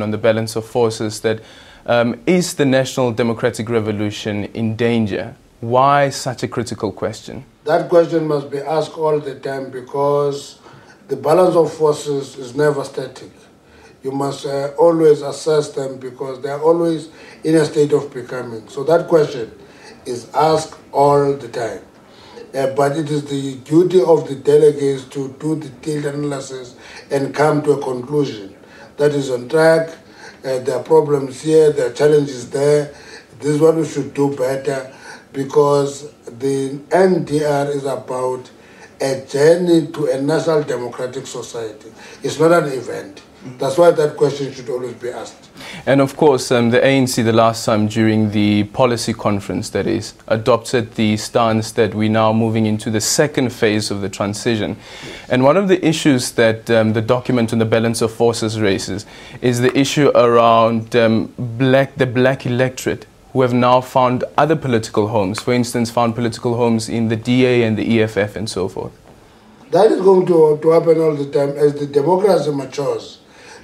on the balance of forces that is the National Democratic Revolution in danger? Why such a critical question? That question must be asked all the time because the balance of forces is never static. You must always assess them because they are always in a state of becoming. So that question is asked all the time. But it is the duty of the delegates to do the detailed analysis and come to a conclusion that is on track. There are problems here, there are challenges there. This is what we should do better because the NDR is about a journey to a national democratic society. It's not an event. That's why that question should always be asked. And of course, the ANC the last time during the policy conference, that is, adopted the stance that we're now moving into the second phase of the transition. And one of the issues that the document on the balance of forces raises is the issue around the black electorate who have now found other political homes, for instance, found political homes in the DA and the EFF and so forth. That is going to happen all the time. As the democracy matures,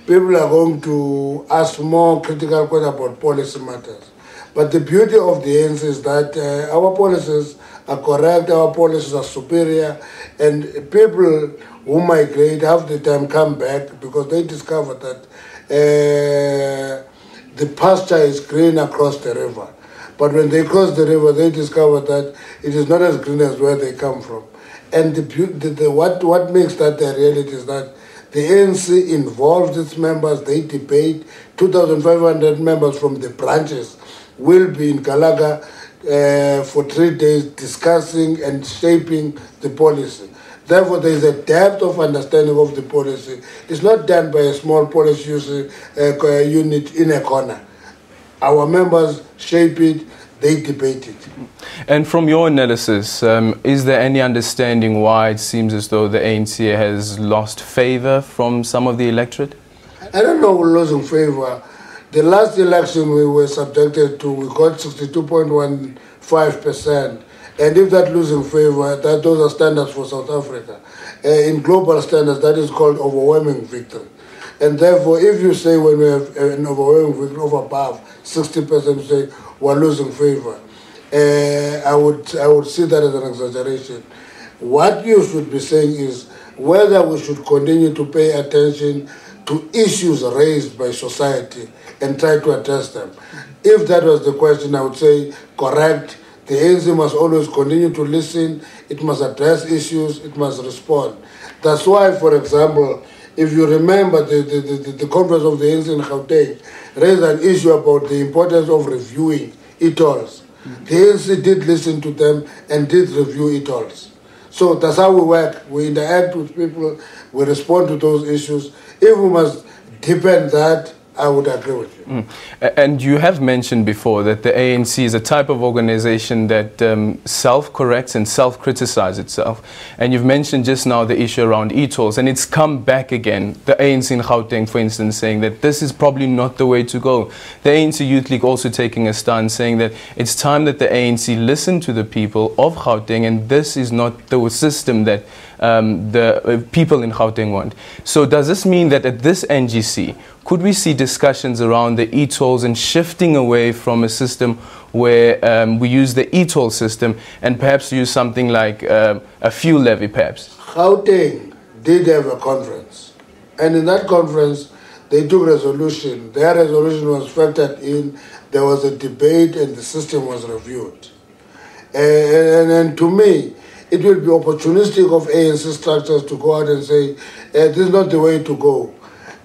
people are going to ask more critical questions about policy matters. But the beauty of the ANC is that our policies are correct, our policies are superior, and people who migrate half the time come back because they discover that the pasture is green across the river. But when they cross the river, they discover that it is not as green as where they come from. And what makes that a reality is that the ANC involves its members, they debate. 2,500 members from the branches will be in Galaga for 3 days discussing and shaping the policy. Therefore, there is a depth of understanding of the policy. It's not done by a small policy unit in a corner. Our members shape it, they debate it. And from your analysis, is there any understanding why it seems as though the ANC has lost favor from some of the electorate? I don't know losing favor. The last election we were subjected to, we got 62.15%. And if that losing favor, those are standards for South Africa. In global standards, that is called overwhelming victory. And therefore, if you say when we have an overwhelming victory of above 60%, you say we're losing favor. I would see that as an exaggeration. What you should be saying is whether we should continue to pay attention to issues raised by society and try to address them. If that was the question, I would say correct. The ANC must always continue to listen. It must address issues. It must respond. That's why, for example, if you remember the conference of the ANC in Gauteng raised an issue about the importance of reviewing e-tolls. The ANC did listen to them and did review e-tolls. So that's how we work. We interact with people. We respond to those issues. If we must deepen that, I would agree with you. And you have mentioned before that the ANC is a type of organization that self-corrects and self-criticizes itself. And you've mentioned just now the issue around e-tolls, and it's come back again. The ANC in Gauteng, for instance, saying that this is probably not the way to go. The ANC Youth League also taking a stand, saying that it's time that the ANC listen to the people of Gauteng, and this is not the system that the people in Gauteng want. So does this mean that at this NGC, could we see discussions around the e-tolls and shifting away from a system where we use the e-toll system and perhaps use something like a fuel levy perhaps? Gauteng did have a conference, and in that conference they took resolution. Their resolution was factored in, there was a debate and the system was reviewed. And to me, it will be opportunistic of ANC structures to go out and say, this is not the way to go.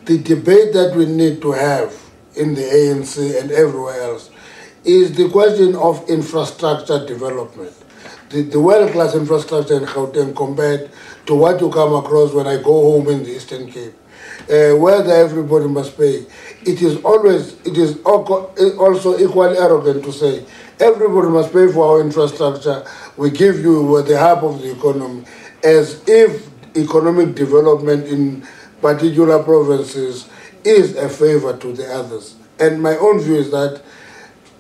The debate that we need to have in the ANC and everywhere else is the question of infrastructure development. The world-class infrastructure in Gauteng compared to what you come across when I go home in the Eastern Cape, whether everybody must pay. It is also equally arrogant to say everybody must pay for our infrastructure. We give you the hub of the economy, as if economic development in particular provinces is a favor to the others. And my own view is that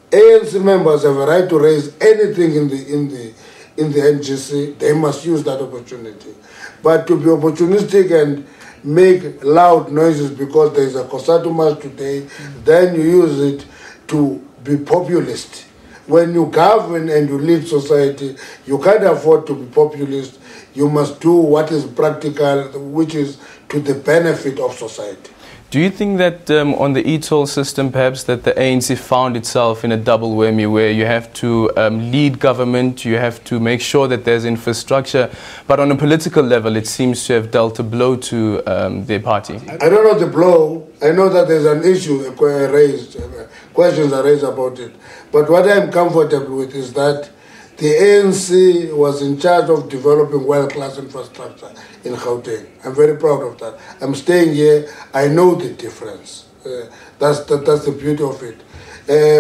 ANC members have a right to raise anything in the NGC. They must use that opportunity. But to be opportunistic and make loud noises because there is a Cosatu March today, then you use it to be populist. When you govern and you lead society, you can't afford to be populist. You must do what is practical, which is to the benefit of society. Do you think that on the e-toll system, perhaps that the ANC found itself in a double whammy where you have to lead government, you have to make sure that there's infrastructure, but on a political level it seems to have dealt a blow to their party? I don't know the blow. I know that there's an issue raised, questions are raised about it. But what I'm comfortable with is that the ANC was in charge of developing world-class infrastructure in Gauteng. I'm very proud of that. I'm staying here. I know the difference. That's the beauty of it.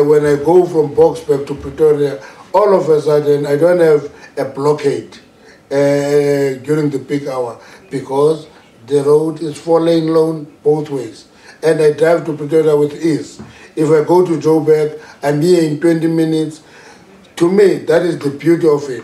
When I go from Boksburg to Pretoria, all of a sudden I don't have a blockade during the peak hour because the road is 4-lane long both ways. And I drive to Pretoria with ease. If I go to Joburg, I'm here in 20 minutes. To me, that is the beauty of it.